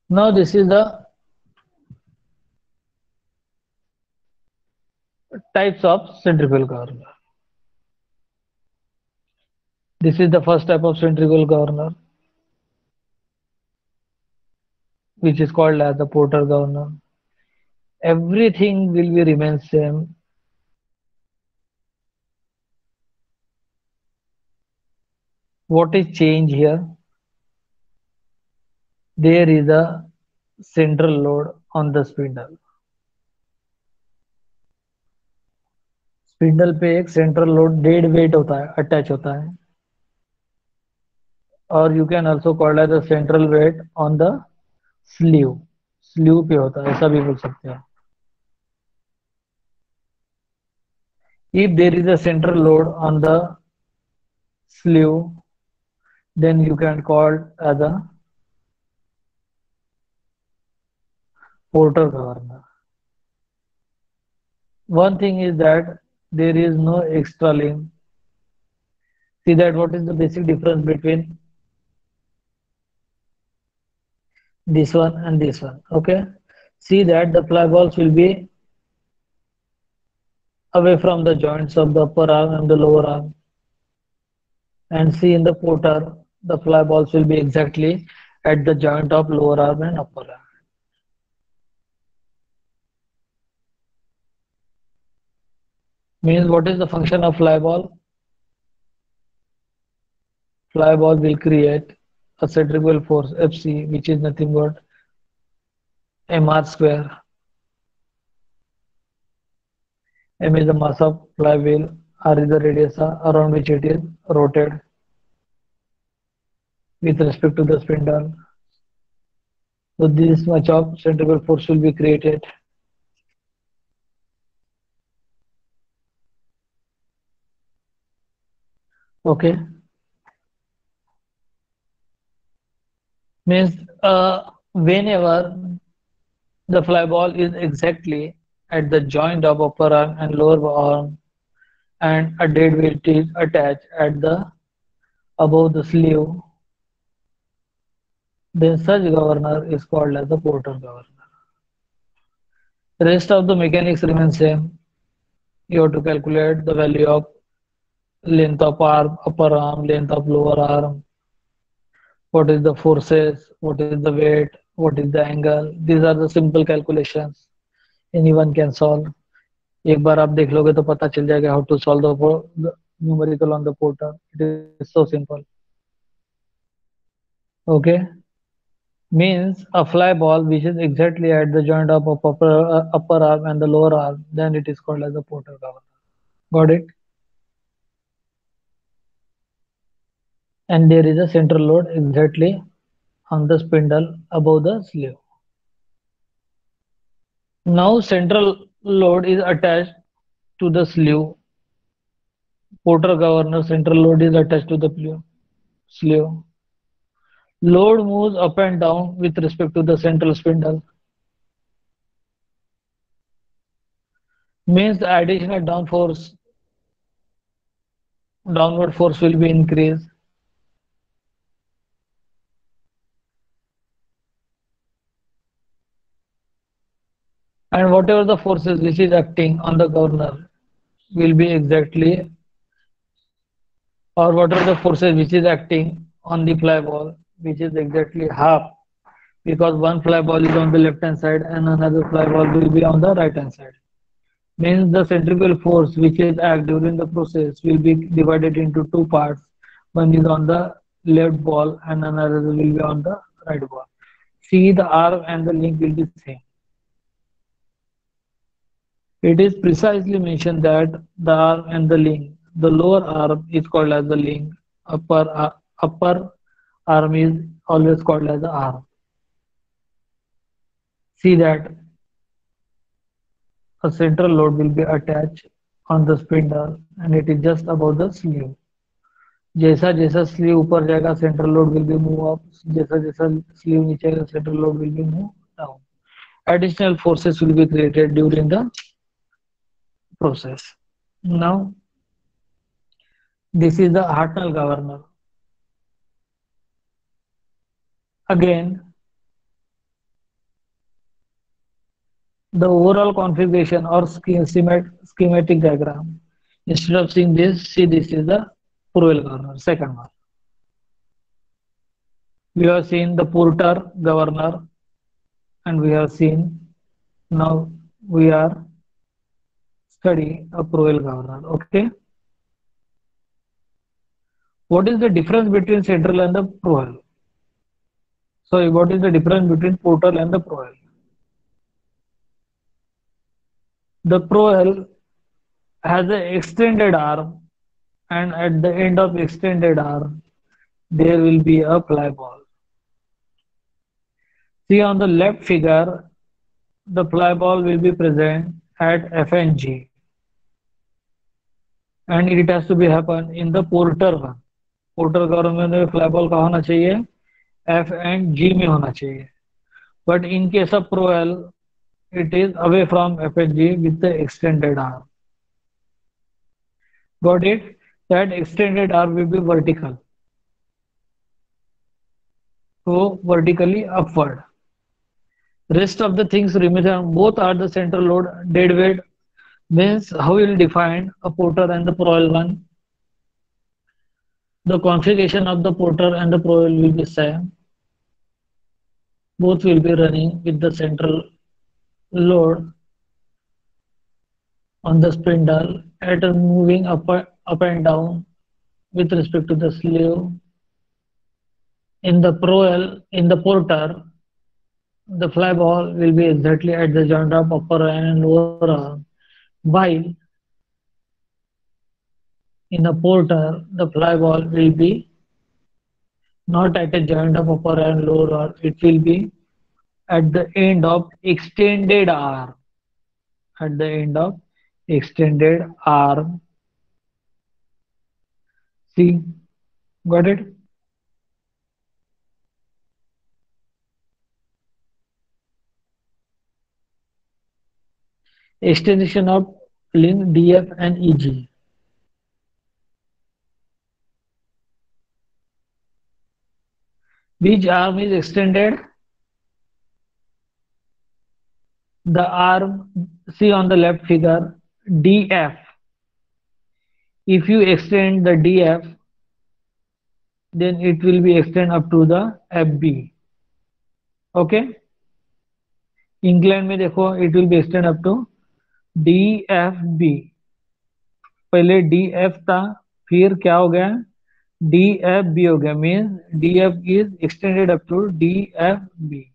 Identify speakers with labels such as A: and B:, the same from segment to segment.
A: Now this is the types of centrifugal governor. This is the first type of centrifugal governor, which is called as the Porter governor. Everything will be remain same. What is change here? There is a central load on the spindle. Spindle पे एक central load dead weight होता है, attach होता है, और you can also call as the central weight on the sleeve. Sleeve पे होता है, ऐसा भी बोल सकते हो. If there is a central load on the sleeve, then you can call as a Porter governor. One thing is that there is no extra link. See that what is the basic difference between this one and this one. Okay. See that the fly balls will be away from the joints of the upper arm and the lower arm. And see in the Porter, the fly balls will be exactly at the joint of lower arm and upper arm. Means what is the function of fly ball? Fly ball will create a centrifugal force Fc, which is nothing but mr square. M is the mass of flywheel, r is the radius around which it is rotated with respect to the spindle. So this much of centrifugal force will be created. Okay, means whenever the fly ball is exactly at the joint of upper arm and lower arm, and a dead weight is attached at the above the sleeve, then such governor is called as the Porter governor. The rest of the mechanics remain same. You have to calculate the value of length of arm, upper arm, length of lower arm, what is the forces, what is the weight, what is the angle. These are the simple calculations anyone can solve. एक बार आप देख लोगे तो पता चल जाएगा how to solve the numerical on the Porter. It is so simple. Okay, means a fly ball which is exactly at the joint of upper arm and the lower arm, then it is called as a Porter governor. Got it? And there is a central load exactly on the spindle above the sleeve. Now central load is attached to the sleeve. Porter governor central load is attached to the sleeve. Load moves up and down with respect to the central spindle. Means the additional downward force will be increased. And whatever the forces which is acting on the governor will be exactly, or whatever the forces which is acting on the fly ball, which is exactly half, because one fly ball is on the left hand side and another fly ball will be on the right hand side. Means the centrifugal force which is act during the process will be divided into two parts. One is on the left ball and another will be on the right ball. See, the arm and the link will be same. It is precisely mentioned that the arm and the link, the lower arm is called as the link, upper arm is always called as the arm. See that a central load will be attached on the spindle and it is just above the sleeve. जैसा जैसा sleeve ऊपर जाएगा central load will be move up, जैसा जैसा sleeve नीचे आएगा central load will be move down. Additional forces will be created during the process. Now this is the Hartnell governor. Again the overall configuration or schematic diagram. Instead of seeing this, see this is the Purell governor, second one. We have seen the Porter governor and we have seen now we are studying a Purell governor. Okay. What is the difference between central and the Purell? So what is the difference between Porter and the Purell? The Purell has an extended arm and at the end of extended arm there will be a fly ball. See on the left figure, the fly ball will be present at F and G, and it has to be happen in the Porter one. Porter government में fly ball का होना चाहिए F and G में होना चाहिए. But in case of Proel, it is away from F and G with the extended arm. Got it? That extended arm will be vertical. So vertically upward. Rest of the things remain. Both are the central load dead weight. Means how we will define a Porter and the Proel one. The configuration of the Porter and the Proel will be same. Both will be running with the central load on the spindle at a moving up and down with respect to the sleeve. In the Proel, in the Porter, the fly ball will be exactly at the joint of upper and lower arm, while in a Porter, the fly ball will be not at a joint of upper and lower arm, it will be at the end of extended arm. At the end of extended arm. See, got it? Extension of link DF and EG. Which arm is extended? The arm, see on the left figure, DF. If you extend the DF, then it will be extend up to the FB. Okay? Incline में देखो, it will be extend up to DFB. पहले DF था, फिर क्या हो गया? DFB हो गया. Means DF is extended up to DFB.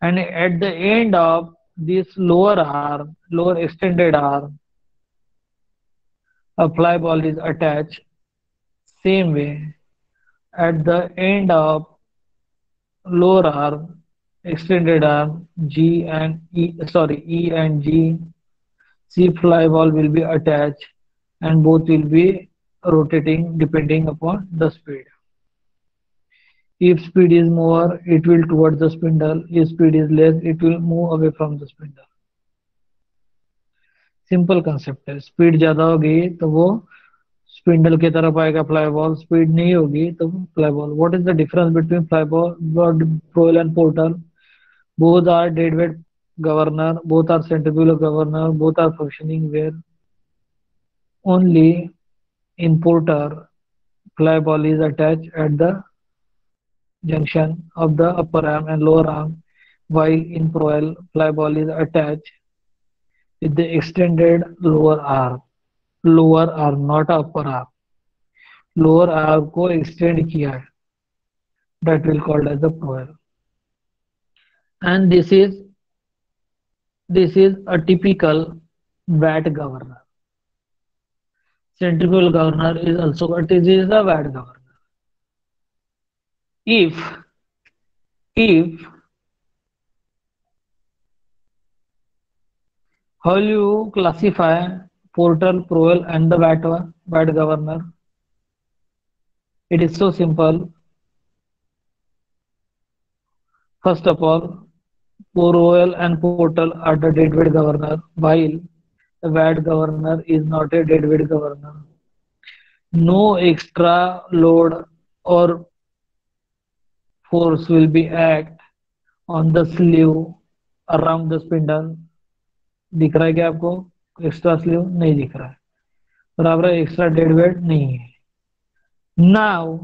A: And at the end of this lower arm, lower extended arm, a fly ball is attached same way. At the end of lower arm, extended arm, G and E, sorry, E and G, C fly ball will be attached and both will be rotating depending upon the speed. If speed is more, it will towards the spindle. If speed is less, it will move away from the spindle. Simple concept है. Speed ज्यादा होगी तो वो spindle की तरफ आएगा fly ball, speed नहीं होगी तो fly ball. What is the difference between fly ball, Proell and Porter? Both are dead weight governor, both are centrifugal governor, both are functioning where only in Porter fly ball is attached at the junction of the upper arm and lower arm, while in Proel fly ball is attached with the extended lower arm not upper arm, lower arm को extend किया है, that will called as the Proel. And this is a typical VAT governor. Centrifugal governor is also this is the VAT governor. If how you classify Porter, Proel and the VAT governor? It is so simple. First of all, Proel and Porter are the deadweight governor, while the VAT governor is not a deadweight governor. No extra load or force will be act on the sleeve around the spindle. दिख रहा है क्या आपको? Extra sleeve नहीं दिख रहा है, बराबर है, एक्स्ट्रा डेड वेट नहीं है। Now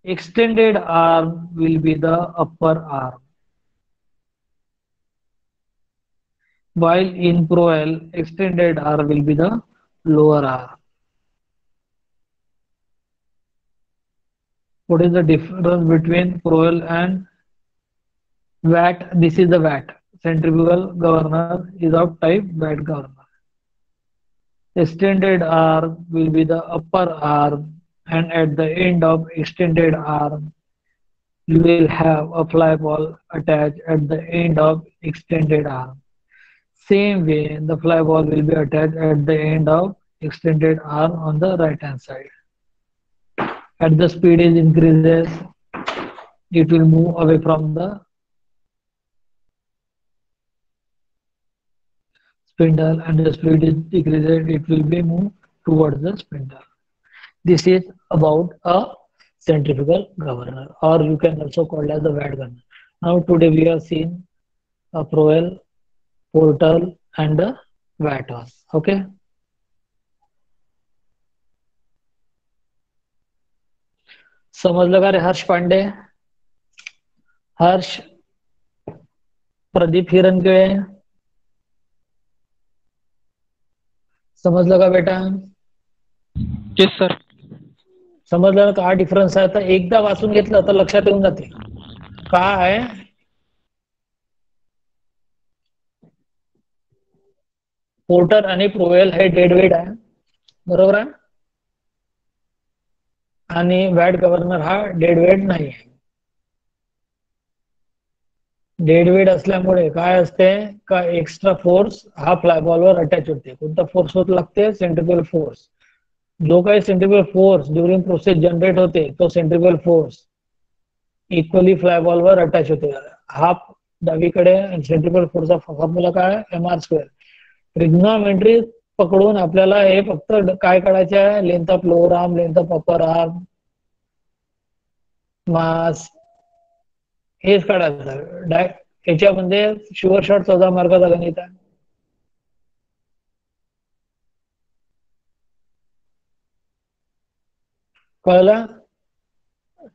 A: extended arm will be the upper arm, while in Proel, extended arm will be the lower arm. What is the difference between Proel and VAT? This is the VAT. Centrifugal governor is of type VAT governor. Extended arm will be the upper arm, and at the end of extended arm, you will have a fly ball attached at the end of extended arm. Same way, the fly ball will be attached at the end of extended arm on the right hand side. As the speed is increases, it will move away from the spindle, and the speed is decreases, it will be moved towards the spindle. This is about a centrifugal governor, or you can also call as the VAT governor. Now today we have seen a Proel, Portal, and a Vatos. Okay. समजलं का रे हर्ष पांडे? हर्ष प्रदीप हिरनके, समजलं का बेटा?
B: Yes sir.
A: समजलं काय difference आहे? तर एकदा वाचून घेतलं तर लक्षात येऊन जाते काय. पोर्टर आणि प्रोवेल हे डेड वेट आहे, बरोबर आहे, आणि वॅट गव्हर्नर हा डेड वेट नाही आहे. डेड वेट असल्यामुळे काय असते का एक्स्ट्रा फोर्स हा फ्लायबॉलवर अटॅच होते. कोणता फोर्स होत लागते? Centrifugal force. जो काही centrifugal force during process generate होते तो सेंट्रिफ्युगल फोर्स इक्वली फ्लायबॉलवर अटॅच होते. हा डावीकडे सेंट्रिफ्युगल फोर्सचा फॉर्म्युला काय? mr². ट्रिग्नोमेट्री पकडून आपल्याला हे फक्त काय काढायचे आहे? Length of lower arm, length of upper arm, mass, हेच काढायचं. याच्यामध्ये शुअर शॉट 14 मार्काचा गणित आहे. कळलं?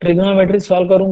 A: ट्रिग्नोमेट्री सॉल्व्ह करून